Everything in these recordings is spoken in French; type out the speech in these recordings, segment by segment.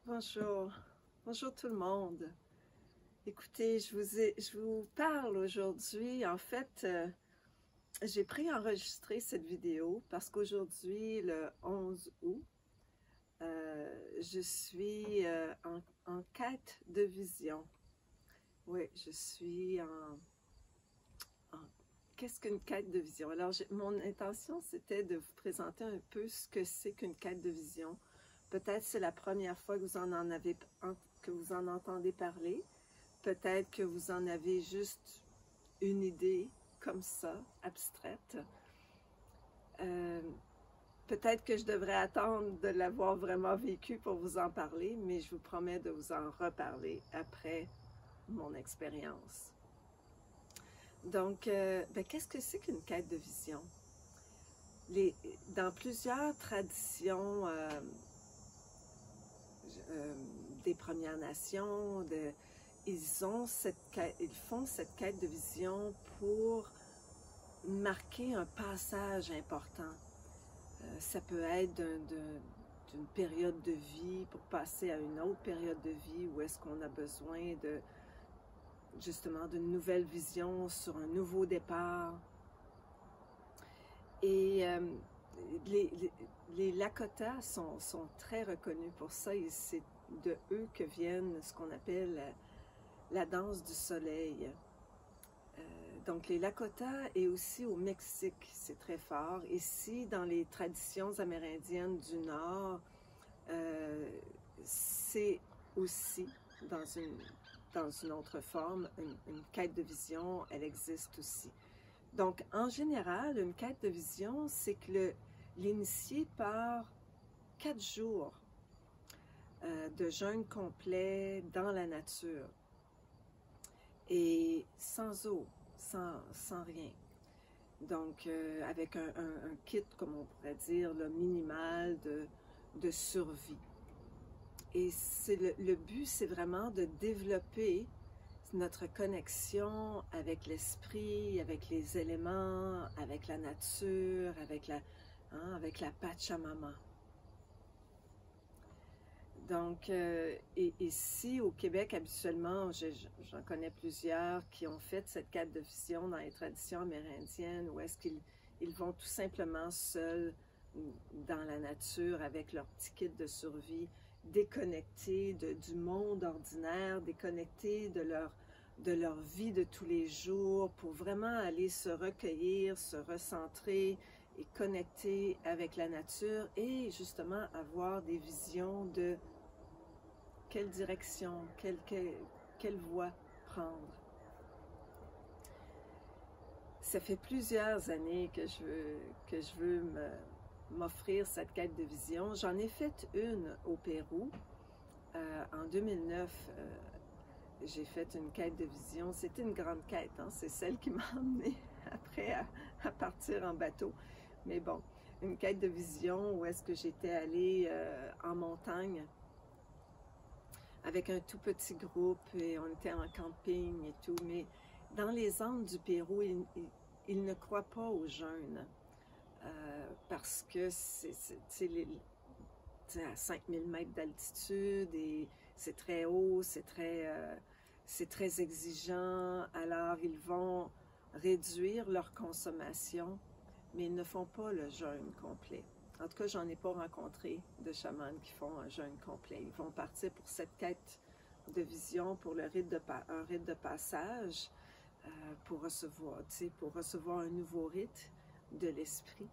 Bonjour, bonjour tout le monde. Écoutez, je vous parle aujourd'hui. En fait, j'ai préenregistré cette vidéo parce qu'aujourd'hui, le 11 août, je suis en quête de vision. Oui, je suis en... Qu'est-ce qu'une quête de vision? Alors, mon intention, c'était de vous présenter un peu ce que c'est qu'une quête de vision. Peut-être c'est la première fois que que vous en entendez parler. Peut-être que vous en avez juste une idée comme ça, abstraite. Euh, Peut-être que je devrais attendre de l'avoir vraiment vécu pour vous en parler, mais je vous promets de vous en reparler après mon expérience. Donc, qu'est-ce que c'est qu'une quête de vision? Dans plusieurs traditions euh, des Premières Nations, ils font cette quête de vision pour marquer un passage important. Ça peut être d'une période de vie pour passer à une autre période de vie où est-ce qu'on a besoin de justement d'une nouvelle vision sur un nouveau départ. Et les Lakota sont très reconnus pour ça et c'est de eux que viennent ce qu'on appelle la danse du soleil. Donc les Lakota et aussi au Mexique, c'est très fort. Ici, dans les traditions amérindiennes du Nord, c'est aussi dans une autre forme, une quête de vision, elle existe aussi. Donc, en général, une quête de vision, c'est que l'initié part 4 jours de jeûne complet dans la nature et sans eau, sans rien. Donc, avec un kit, comme on pourrait dire, là, minimal de survie. Et le but, c'est vraiment de développer notre connexion avec l'esprit, avec les éléments, avec la nature, avec la Pachamama. Donc, ici au Québec, habituellement, j'en connais plusieurs qui ont fait cette quête de vision dans les traditions amérindiennes, où est-ce qu'ils vont tout simplement seuls dans la nature avec leur petit kit de survie, déconnectés du monde ordinaire, déconnectés de leur vie de tous les jours, pour vraiment aller se recueillir, se recentrer et connecter avec la nature et justement avoir des visions de quelle direction, quelle voie prendre. Ça fait plusieurs années que je veux m'offrir cette quête de vision. J'en ai fait une au Pérou. En 2009, j'ai fait une quête de vision. C'était une grande quête, hein? C'est celle qui m'a emmenée après à partir en bateau. Mais bon, une quête de vision où est-ce que j'étais allée en montagne avec un tout petit groupe et on était en camping et tout, mais dans les Andes du Pérou, ils ne croient pas au jeûne parce que c'est à 5000 mètres d'altitude et c'est très haut, c'est très exigeant, alors ils vont réduire leur consommation, mais ils ne font pas le jeûne complet. En tout cas, j'en ai pas rencontré de chamans qui font un jeûne complet. Ils vont partir pour cette quête de vision, pour un rite de passage, pour recevoir un nouveau rite de l'esprit.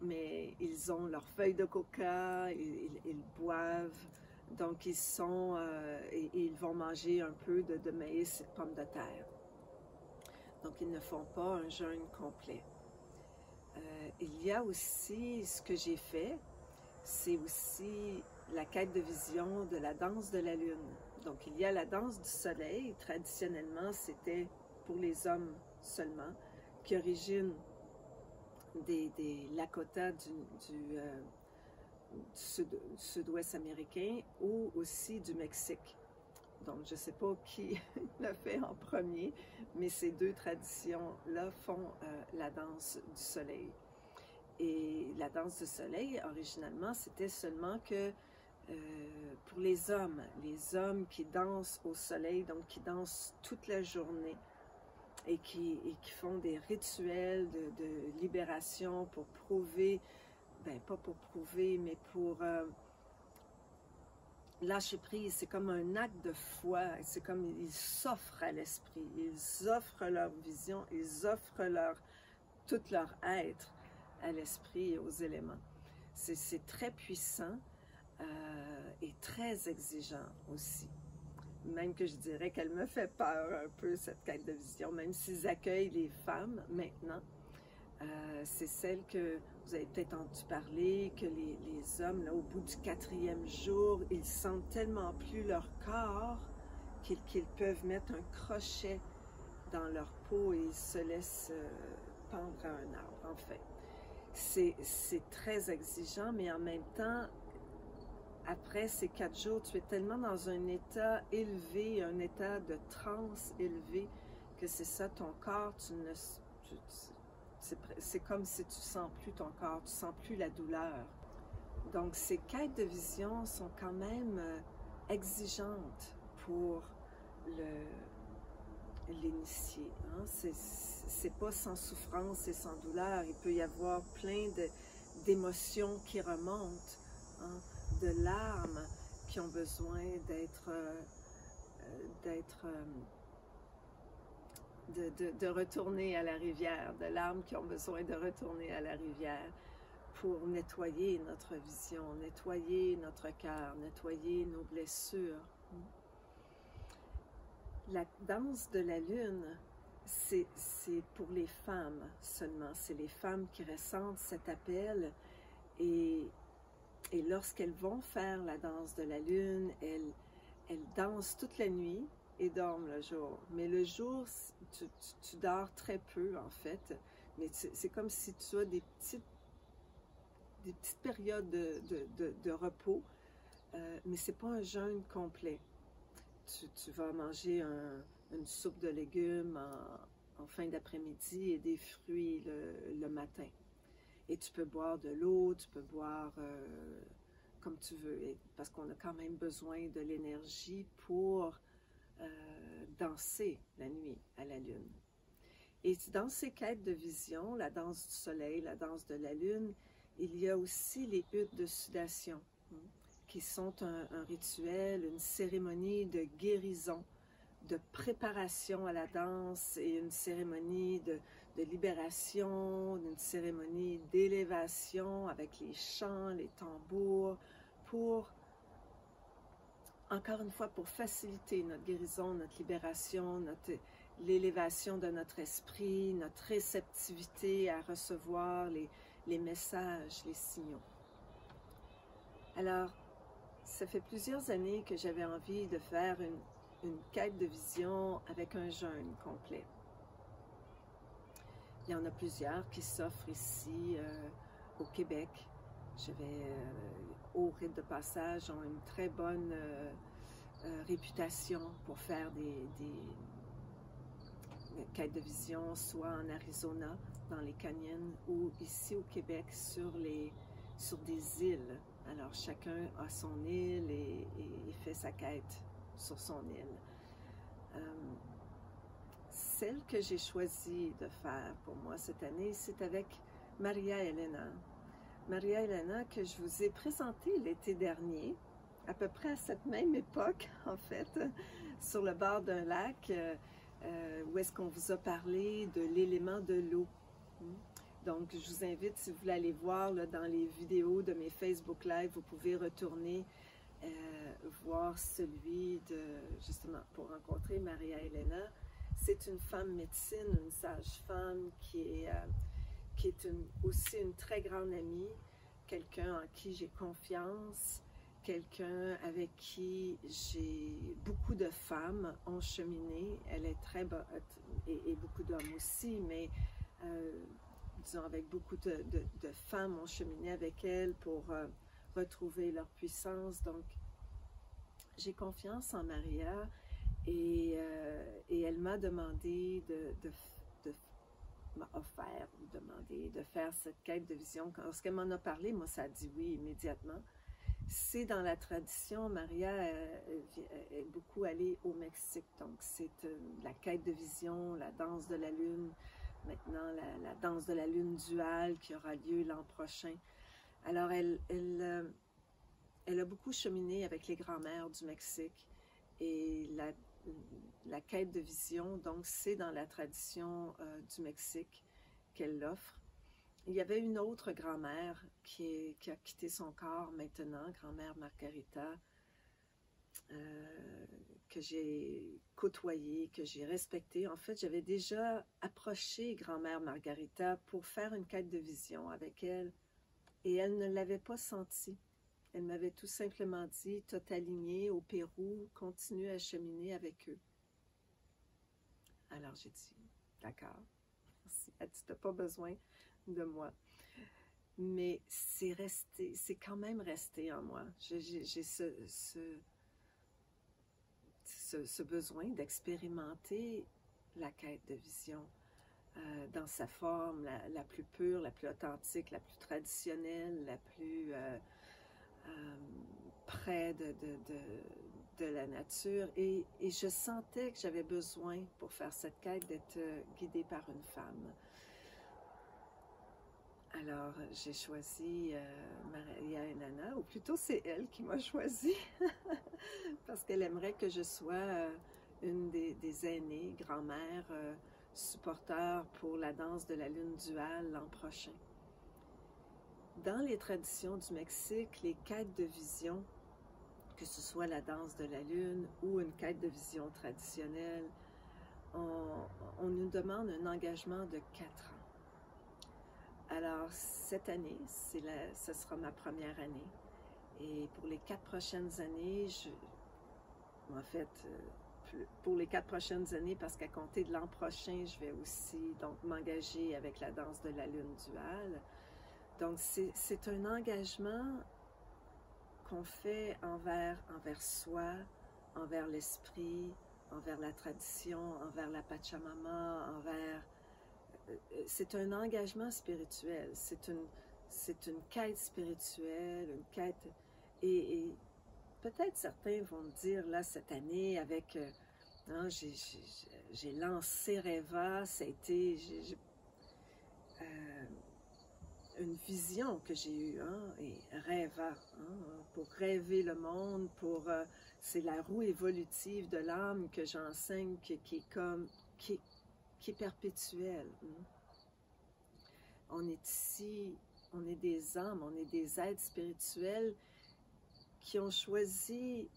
Mais ils ont leurs feuilles de coca, ils boivent, donc et ils vont manger un peu de maïs et de pommes de terre. Donc ils ne font pas un jeûne complet. Il y a aussi ce que j'ai fait, c'est aussi la quête de vision de la danse de la lune. Donc il y a la danse du soleil, traditionnellement c'était pour les hommes seulement, qui origine des Lakota du sud-ouest américain ou aussi du Mexique. Donc je ne sais pas qui l'a fait en premier, mais ces deux traditions-là font la danse du soleil. Et la danse du soleil, originalement, c'était seulement que pour les hommes qui dansent au soleil, donc qui dansent toute la journée et qui font des rituels de libération pour prouver, ben pas pour prouver, mais pour lâcher prise. C'est comme un acte de foi, c'est comme ils s'offrent à l'esprit, ils offrent leur vision, ils offrent tout leur être à l'esprit et aux éléments. C'est très puissant et très exigeant aussi. Même que je dirais qu'elle me fait peur un peu, cette quête de vision, même s'ils accueillent les femmes maintenant. C'est celle que vous avez peut-être entendu parler, que les hommes, là, au bout du 4e jour, ils sentent tellement plus leur corps qu'ils peuvent mettre un crochet dans leur peau et ils se laissent pendre à un arbre, en fait. C'est très exigeant, mais en même temps, après ces 4 jours, tu es tellement dans un état élevé, un état de transe élevé, que c'est ça, ton corps, c'est comme si tu sens plus ton corps, tu sens plus la douleur. Donc ces quêtes de vision sont quand même exigeantes pour l'initié. Hein? C'est pas sans souffrance et sans douleur. Il peut y avoir plein d'émotions qui remontent, hein? De larmes qui ont besoin de retourner à la rivière, de larmes qui ont besoin de retourner à la rivière pour nettoyer notre vision, nettoyer notre cœur, nettoyer nos blessures. La danse de la lune, c'est pour les femmes seulement. C'est les femmes qui ressentent cet appel et lorsqu'elles vont faire la danse de la lune, elles dansent toute la nuit et dorment le jour. Mais le jour, tu dors très peu en fait, mais c'est comme si tu as des petites périodes de repos, mais c'est pas un jeûne complet. Tu vas manger une soupe de légumes en fin d'après-midi et des fruits le matin. Et tu peux boire de l'eau, tu peux boire comme tu veux, parce qu'on a quand même besoin de l'énergie pour danser la nuit à la lune. Et dans ces quêtes de vision, la danse du soleil, la danse de la lune, il y a aussi les huttes de sudation, qui sont un rituel, une cérémonie de guérison, de préparation à la danse et une cérémonie de libération, une cérémonie d'élévation avec les chants, les tambours, pour, encore une fois, pour faciliter notre guérison, notre libération, l'élévation de notre esprit, notre réceptivité à recevoir les messages, les signaux. Alors, ça fait plusieurs années que j'avais envie de faire une quête de vision avec un jeûne complet. Il y en a plusieurs qui s'offrent ici au Québec. Au rite de passage, ont une très bonne réputation pour faire des quêtes de vision, soit en Arizona, dans les canyons, ou ici au Québec, sur des îles. Alors chacun a son île et fait sa quête sur son île. Celle que j'ai choisi de faire pour moi cette année, c'est avec Maria Elena. Maria Elena que je vous ai présentée l'été dernier, à peu près à cette même époque en fait, sur le bord d'un lac, où est-ce qu'on vous a parlé de l'élément de l'eau. Donc je vous invite, si vous voulez aller voir là, dans les vidéos de mes Facebook Live, vous pouvez retourner voir celui de, justement, pour rencontrer Maria Elena. C'est une femme médecine, une sage-femme qui est aussi une très grande amie, quelqu'un en qui j'ai confiance, quelqu'un avec qui beaucoup de femmes ont cheminé. Elle est très bonne, et beaucoup d'hommes aussi, mais disons avec beaucoup de femmes ont cheminé avec elle pour retrouver leur puissance. Donc, j'ai confiance en Maria et elle m'a demandé de faire cette quête de vision. Lorsqu'elle m'en a parlé, moi, ça a dit oui immédiatement. C'est dans la tradition, Maria est beaucoup allée au Mexique, donc c'est la quête de vision, la danse de la lune, maintenant la danse de la lune duale qui aura lieu l'an prochain. Alors elle a beaucoup cheminé avec les grands-mères du Mexique et la quête de vision, donc c'est dans la tradition du Mexique qu'elle l'offre. Il y avait une autre grand-mère qui a quitté son corps maintenant, grand-mère Margarita, que j'ai côtoyée, que j'ai respectée. En fait, j'avais déjà approché grand-mère Margarita pour faire une quête de vision avec elle et elle ne l'avait pas senti. Elle m'avait tout simplement dit, « T'es alignée au Pérou, continue à cheminer avec eux. » Alors j'ai dit, « D'accord. » Elle dit, « T'as pas besoin de moi. » Mais c'est quand même resté en moi. J'ai ce besoin d'expérimenter la quête de vision dans sa forme la plus pure, la plus authentique, la plus traditionnelle, la plus près de la nature. Et je sentais que j'avais besoin, pour faire cette quête, d'être guidée par une femme. Alors, j'ai choisi Maria Elena, ou plutôt c'est elle qui m'a choisi, parce qu'elle aimerait que je sois une des aînées, grand-mère, supporteur pour la danse de la lune duale l'an prochain. Dans les traditions du Mexique, les quêtes de vision, que ce soit la danse de la lune ou une quête de vision traditionnelle, on nous demande un engagement de 4 ans. Alors, cette année, ce sera ma première année. Et pour les 4 prochaines années, en fait, pour les 4 prochaines années, parce qu'à compter de l'an prochain, je vais aussi donc m'engager avec la danse de la lune duale. Donc, c'est un engagement qu'on fait envers soi, envers l'esprit, envers la tradition, envers la Pachamama, c'est un engagement spirituel, c'est une quête spirituelle, une quête, et peut-être certains vont me dire, là, cette année, avec, j'ai lancé Reva, ça a été une vision que j'ai eue, et Reva, pour rêver le monde, c'est la roue évolutive de l'âme que j'enseigne, qui est perpétuelle. On est ici, on est des âmes, on est des êtres spirituels qui ont choisi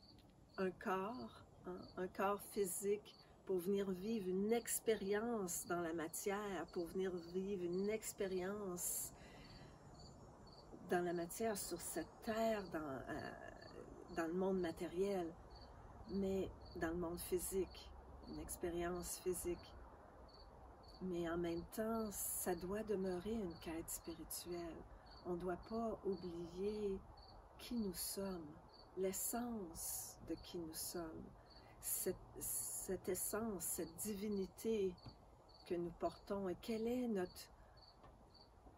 un corps physique pour venir vivre une expérience dans la matière, pour venir vivre une expérience dans la matière, sur cette terre, dans le monde matériel, mais dans le monde physique, une expérience physique. Mais en même temps, ça doit demeurer une quête spirituelle. On ne doit pas oublier qui nous sommes, l'essence de qui nous sommes, cette essence, cette divinité que nous portons, et quelle est notre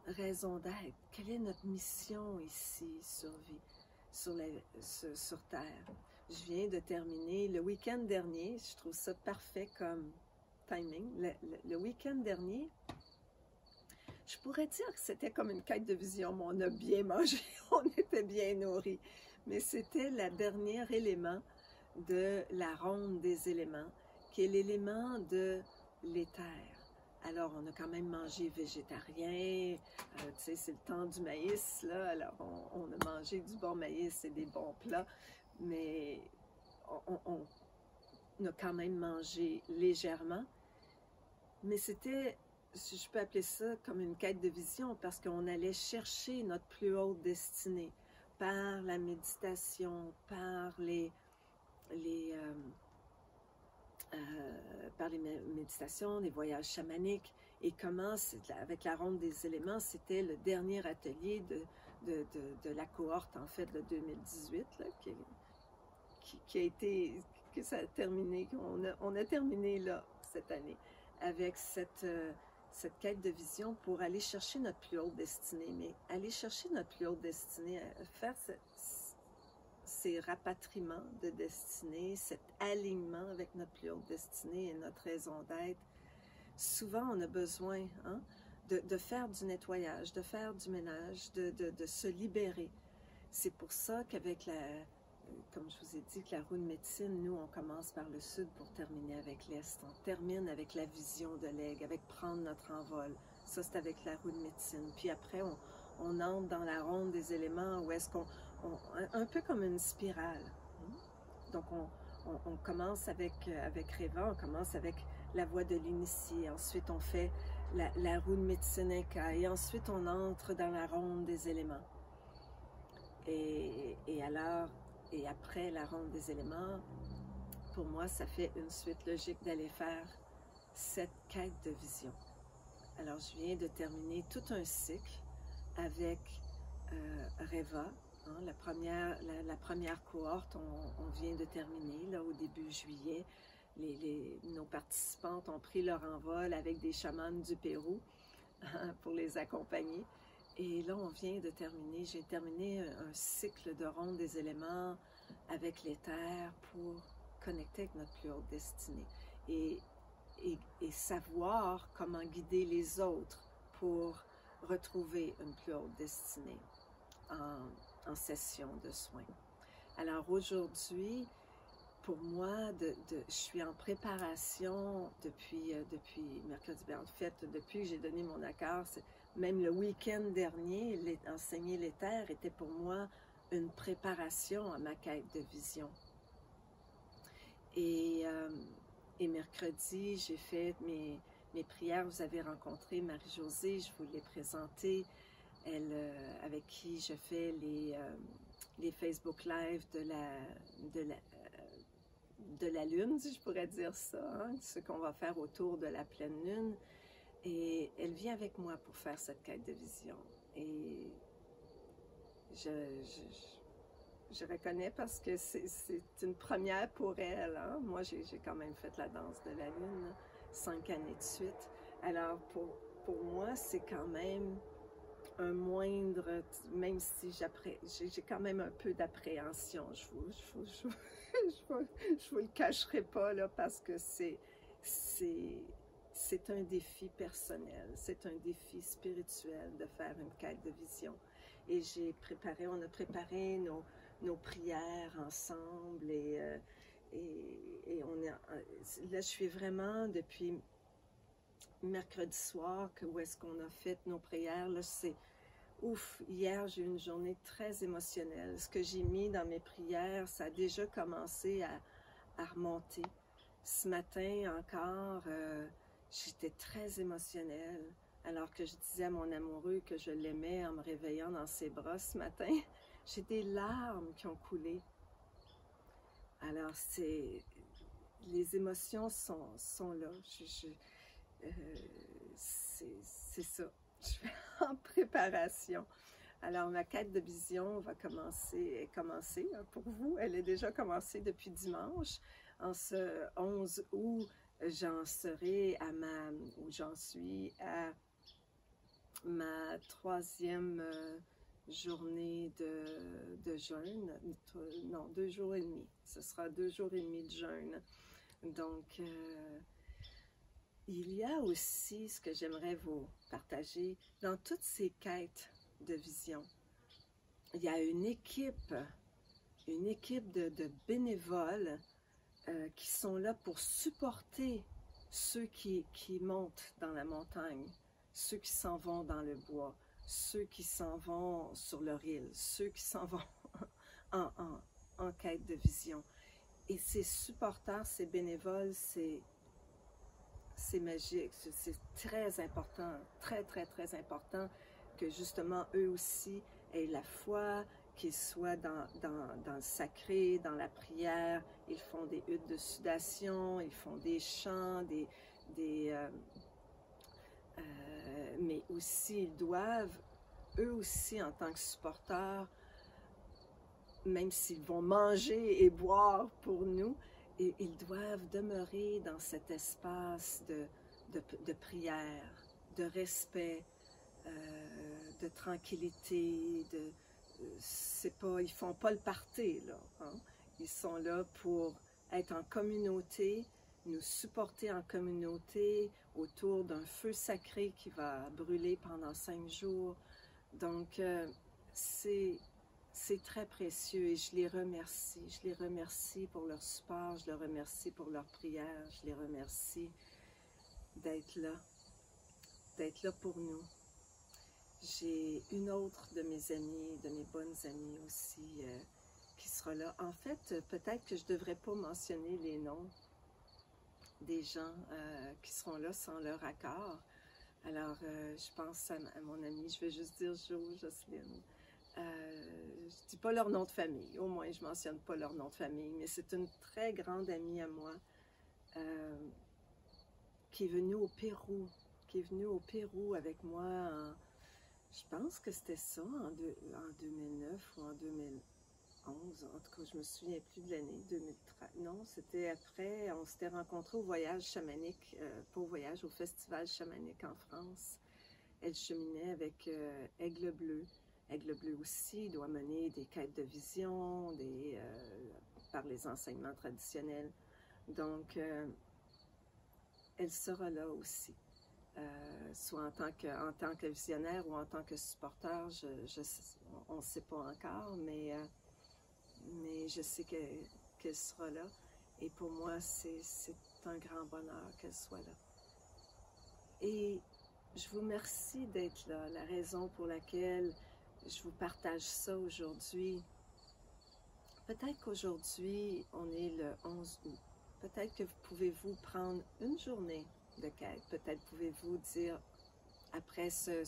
raison d'être, quelle est notre mission ici sur Terre. Je viens de terminer le week-end dernier, je trouve ça parfait comme timing, le week-end dernier, je pourrais dire que c'était comme une quête de vision, mais on a bien mangé, on était bien nourris, mais c'était le dernier élément de la ronde des éléments, qui est l'élément de l'éther. Alors, on a quand même mangé végétarien, tu sais, c'est le temps du maïs, là, alors on a mangé du bon maïs et des bons plats, mais on a quand même mangé légèrement. Mais c'était, si je peux appeler ça, comme une quête de vision, parce qu'on allait chercher notre plus haute destinée par la méditation, par les méditations, les voyages chamaniques, et comment, avec la ronde des éléments, c'était le dernier atelier de la cohorte, en fait, de 2018, là, que ça a terminé, on a terminé là, cette année, avec cette quête de vision pour aller chercher notre plus haute destinée. Mais aller chercher notre plus haute destinée, faire ces rapatriements de destinée, cet alignement avec notre plus haute destinée et notre raison d'être, souvent on a besoin de faire du nettoyage, de faire du ménage, de se libérer. C'est pour ça qu'avec comme je vous ai dit, que la roue de médecine, nous, on commence par le sud pour terminer avec l'est. On termine avec la vision de l'aigle, avec prendre notre envol. Ça, c'est avec la roue de médecine. Puis après, on entre dans la ronde des éléments où est-ce un peu comme une spirale. Donc, on commence avec Reva, on commence avec la voie de l'initié. Ensuite, on fait la roue de médecine Inca. Et ensuite, on entre dans la ronde des éléments. Et après la ronde des éléments, pour moi, ça fait une suite logique d'aller faire cette quête de vision. Alors, je viens de terminer tout un cycle avec Reva. La première cohorte, on vient de terminer là, au début juillet. Nos participantes ont pris leur envol avec des chamans du Pérou pour les accompagner. Et là, on vient de terminer, j'ai terminé un cycle de ronde des éléments avec les terres pour connecter avec notre plus haute destinée et savoir comment guider les autres pour retrouver une plus haute destinée en session de soins. Alors aujourd'hui, pour moi, je suis en préparation depuis mercredi. En fait, depuis que j'ai donné mon accord, même le week-end dernier, enseigner les terres était pour moi une préparation à ma quête de vision. Et mercredi, j'ai fait mes prières. Vous avez rencontré Marie-Josée, je vous l'ai présentée, elle, avec qui je fais les Facebook Live de la Lune, si je pourrais dire ça, ce qu'on va faire autour de la pleine Lune. Et elle vient avec moi pour faire cette quête de vision. Et je reconnais parce que c'est une première pour elle. Moi, j'ai quand même fait la danse de la Lune 5 années de suite. Alors, pour moi, c'est quand même un moindre, même si j'ai quand même un peu d'appréhension. Je vous le cacherai pas, là, parce que c'est un défi personnel, c'est un défi spirituel de faire une quête de vision. Et on a préparé nos prières ensemble et là, je suis vraiment depuis mercredi soir où est-ce qu'on a fait nos prières. Là, hier, j'ai eu une journée très émotionnelle. Ce que j'ai mis dans mes prières, ça a déjà commencé à remonter. Ce matin encore, j'étais très émotionnelle, alors que je disais à mon amoureux que je l'aimais en me réveillant dans ses bras ce matin. J'ai des larmes qui ont coulé. Alors, les émotions sont là. C'est ça. Je suis en préparation. Alors, ma quête de vision va commencer pour vous. Elle est déjà commencée depuis dimanche. En ce 11 août, j'en suis à ma 3e journée de jeûne. Non, 2 jours et demi. Ce sera 2 jours et demi de jeûne. Donc, il y a aussi ce que j'aimerais vous partager dans toutes ces quêtes de vision. Il y a une équipe de bénévoles qui sont là pour supporter ceux qui montent dans la montagne, ceux qui s'en vont dans le bois, ceux qui s'en vont sur leur île, ceux qui s'en vont en quête de vision. Et ces supporters, ces bénévoles, c'est magique, c'est très important, très, très, très important que justement eux aussi aient la foi, qu'ils soient dans le sacré, dans la prière. Ils font des huttes de sudation, ils font des chants, mais aussi ils doivent, eux aussi en tant que supporters, même s'ils vont manger et boire pour nous, ils doivent demeurer dans cet espace de prière, de respect, de tranquillité, c'est pas, ils font pas le party, là, hein. Ils sont là pour être en communauté, nous supporter en communauté autour d'un feu sacré qui va brûler pendant 5 jours. Donc, c'est très précieux et je les remercie. Je les remercie pour leur support, je les remercie pour leur prière, je les remercie d'être là pour nous. J'ai une autre de mes amies, de mes bonnes amies aussi, qui sera là. En fait, peut-être que je ne devrais pas mentionner les noms des gens qui seront là sans leur accord. Alors, je pense à mon amie, je vais juste dire Jo, Jocelyne. Je ne dis pas leur nom de famille, au moins je ne mentionne pas leur nom de famille, mais c'est une très grande amie à moi qui est venue au Pérou, avec moi je pense que c'était ça, en 2009 ou en 2011, en tout cas je me souviens plus de l'année, 2013, non, c'était après, on s'était rencontrés au voyage chamanique, pas au voyage, au festival chamanique en France. Elle cheminait avec Aigle Bleu. Aigle Bleu aussi doit mener des quêtes de vision, par les enseignements traditionnels. Donc, elle sera là aussi, soit en tant que visionnaire ou en tant que supporter, on ne sait pas encore, mais je sais qu'elle sera là. Et pour moi, c'est un grand bonheur qu'elle soit là. Et je vous remercie d'être là. La raison pour laquelle je vous partage ça aujourd'hui, peut-être qu'aujourd'hui, on est le 11 août. Peut-être que pouvez-vous prendre une journée de quête. Peut-être pouvez-vous dire, après ce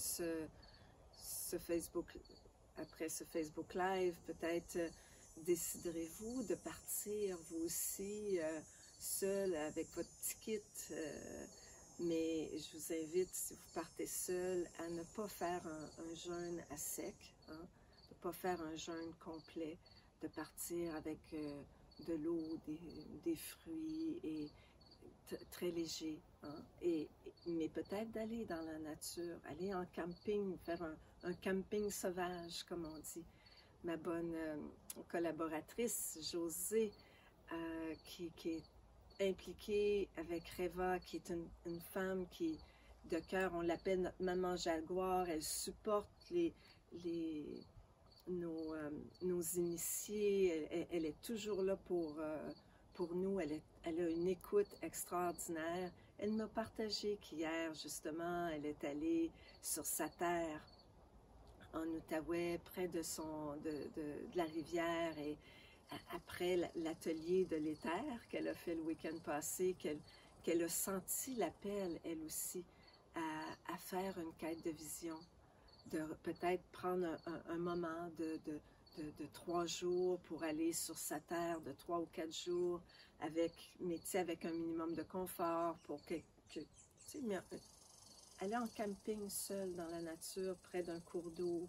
Facebook Live, peut-être déciderez-vous de partir, vous aussi, seul, avec votre petit kit. Mais je vous invite, si vous partez seul, à ne pas faire un jeûne à sec, hein, de ne pas faire un jeûne complet, de partir avec de l'eau, des fruits et très léger. Hein, mais peut-être d'aller dans la nature, aller en camping, faire un camping sauvage, comme on dit. Ma bonne collaboratrice, Josée, qui est impliquée avec Reva, qui est une femme qui, de cœur, on l'appelle notre maman jaguar, elle supporte nos initiés, elle est toujours là pour nous, elle a une écoute extraordinaire. Elle m'a partagé qu'hier, justement, elle est allée sur sa terre, en Outaouais, près de la rivière, et après l'atelier de l'éther qu'elle a fait le week-end passé, qu'elle a senti l'appel, elle aussi, à faire une quête de vision, de peut-être prendre un moment de 3 jours pour aller sur sa terre, de 3 ou 4 jours, avec un minimum de confort, pour aller en camping seul dans la nature, près d'un cours d'eau,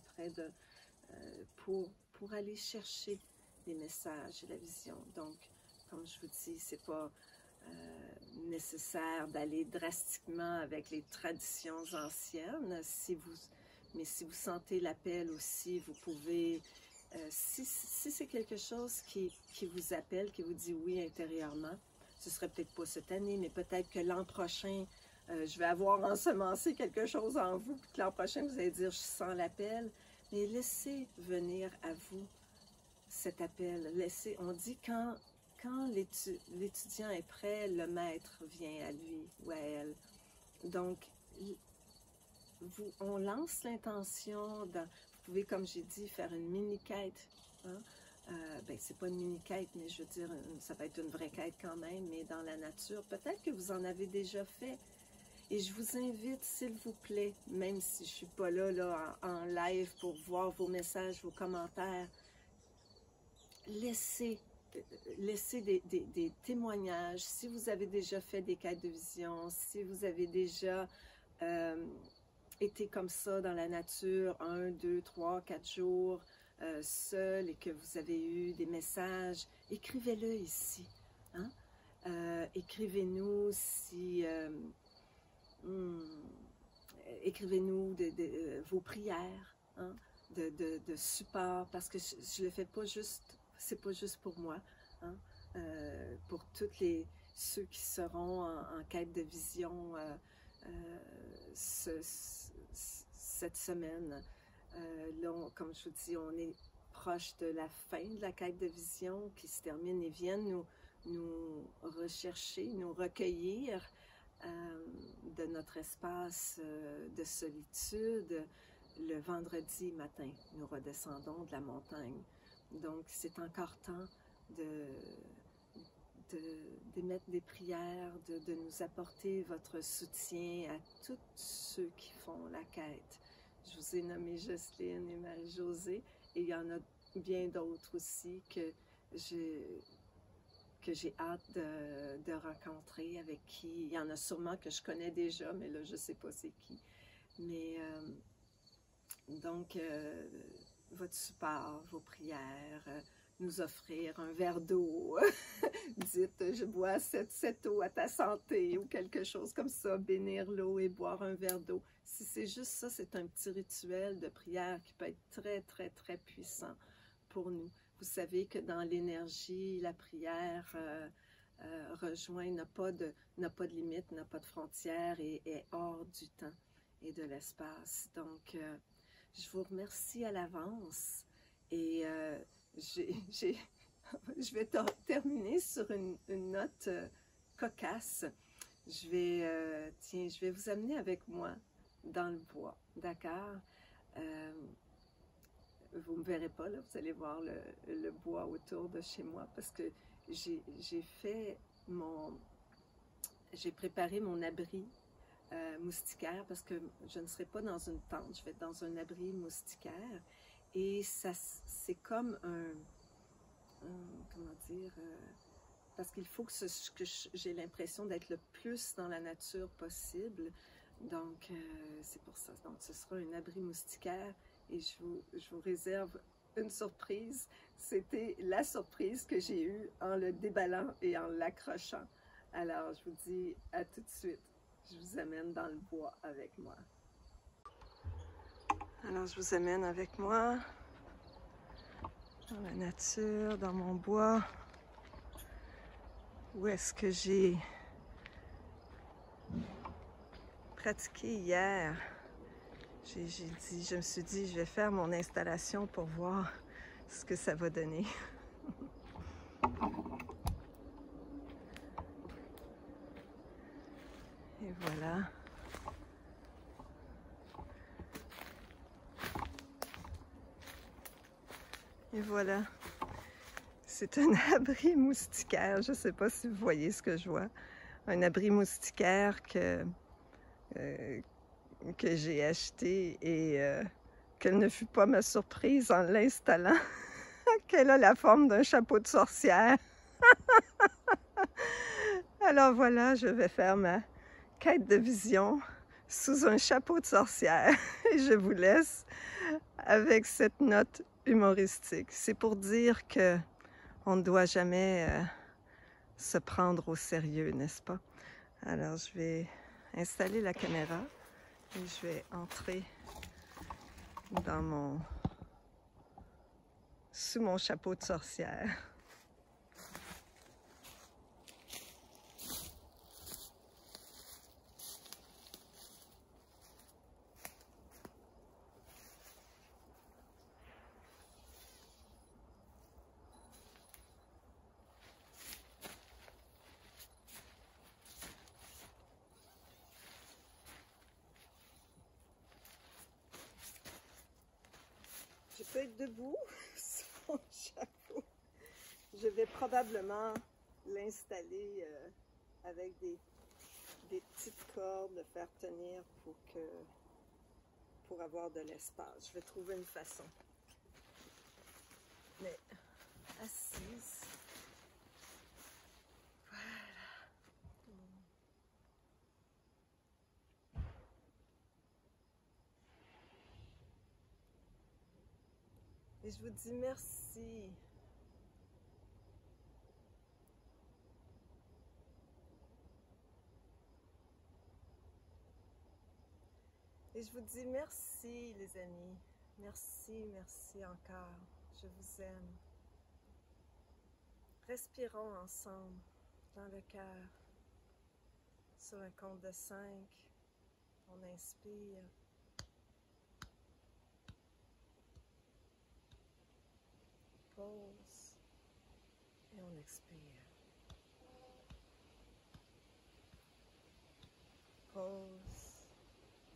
pour aller chercher les messages et la vision. Donc, comme je vous dis, c'est pas nécessaire d'aller drastiquement avec les traditions anciennes. Mais si vous sentez l'appel aussi, vous pouvez, si c'est quelque chose qui vous appelle, qui vous dit oui intérieurement, ce serait peut-être pas cette année, mais peut-être que l'an prochain, je vais avoir ensemencé quelque chose en vous, puis que l'an prochain, vous allez dire, je sens l'appel. Mais laissez venir à vous cet appel. On dit quand l'étudiant est prêt, le maître vient à lui ou à elle. Donc, on lance l'intention, vous pouvez, comme j'ai dit, faire une mini-quête. Hein? C'est pas une mini-quête, mais je veux dire, ça va être une vraie quête quand même, mais dans la nature. Peut-être que vous en avez déjà fait. Et je vous invite, s'il vous plaît, même si je ne suis pas là en live pour voir vos messages, vos commentaires, laissez des témoignages. Si vous avez déjà fait des quêtes de vision, si vous avez déjà été comme ça dans la nature, 1, 2, 3, 4 jours, seul, et que vous avez eu des messages, écrivez-le ici. Hein? Écrivez-nous si... écrivez-nous vos prières. Hein? de support, parce que je le fais pas juste, c'est pas juste pour moi, hein, pour toutes ceux qui seront en quête de vision cette semaine. Là, comme je vous dis, on est proche de la fin de la quête de vision qui se termine et viennent nous rechercher, nous recueillir de notre espace de solitude. Le vendredi matin, nous redescendons de la montagne. Donc, c'est encore temps d'émettre des prières, de nous apporter votre soutien à tous ceux qui font la quête. Je vous ai nommé Jocelyne et Marie-Josée, et il y en a bien d'autres aussi que j'ai hâte de rencontrer, avec qui, il y en a sûrement que je connais déjà, mais là, je ne sais pas c'est qui. Mais donc, votre support, vos prières, nous offrir un verre d'eau, dites, je bois cette eau à ta santé, ou quelque chose comme ça, bénir l'eau et boire un verre d'eau. Si c'est juste ça, c'est un petit rituel de prière qui peut être très, très, très puissant pour nous. Vous savez que dans l'énergie, la prière rejoint, n'a pas de limite, n'a pas de frontières et est hors du temps et de l'espace. Donc, je vous remercie à l'avance et je vais terminer sur une note cocasse. Tiens, je vais vous amener avec moi dans le bois, d'accord? Vous ne me verrez pas, là, vous allez voir le bois autour de chez moi parce que j'ai préparé mon abri moustiquaire parce que je ne serai pas dans une tente, je vais être dans un abri moustiquaire et c'est comme comment dire, parce qu'il faut que j'ai l'impression d'être le plus dans la nature possible, donc c'est pour ça. Donc ce sera un abri moustiquaire et je vous réserve une surprise. C'était la surprise que j'ai eue en le déballant et en l'accrochant. Alors je vous dis à tout de suite. Je vous amène dans le bois avec moi. Alors je vous amène avec moi dans la nature, dans mon bois. Où est-ce que j'ai pratiqué hier? Je me suis dit, je vais faire mon installation pour voir ce que ça va donner. Et voilà. Et voilà. C'est un abri moustiquaire. Je ne sais pas si vous voyez ce que je vois. Un abri moustiquaire que j'ai acheté et quelle ne fut pas ma surprise en l'installant, qu'elle a la forme d'un chapeau de sorcière. Alors voilà, je vais faire ma quête de vision sous un chapeau de sorcière. Et je vous laisse avec cette note humoristique. C'est pour dire que on ne doit jamais se prendre au sérieux, n'est-ce pas? Alors je vais installer la caméra et je vais entrer sous mon chapeau de sorcière. Je peux être debout sur mon chapeau. Je vais probablement l'installer avec des petites cordes, le faire tenir pour avoir de l'espace. Je vais trouver une façon. Mais assise. Voilà. Et je vous dis merci. Et je vous dis merci, les amis. Merci, merci encore. Je vous aime. Respirons ensemble dans le cœur. Sur un compte de 5, on inspire. Pause et on expire. Pause,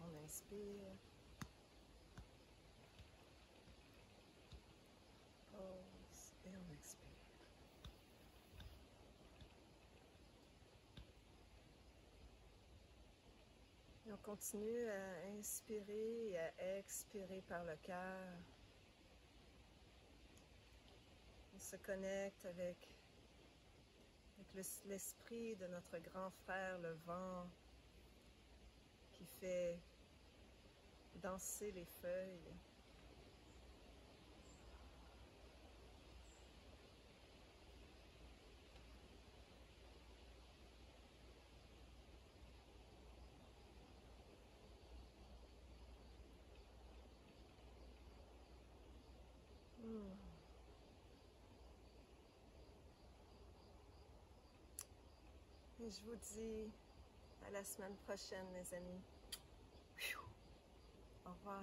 on inspire. Pause et on expire. Et on continue à inspirer et à expirer par le cœur. On se connecte avec l'esprit de notre grand frère, le vent, qui fait danser les feuilles. Et je vous dis à la semaine prochaine, mes amis. Au revoir.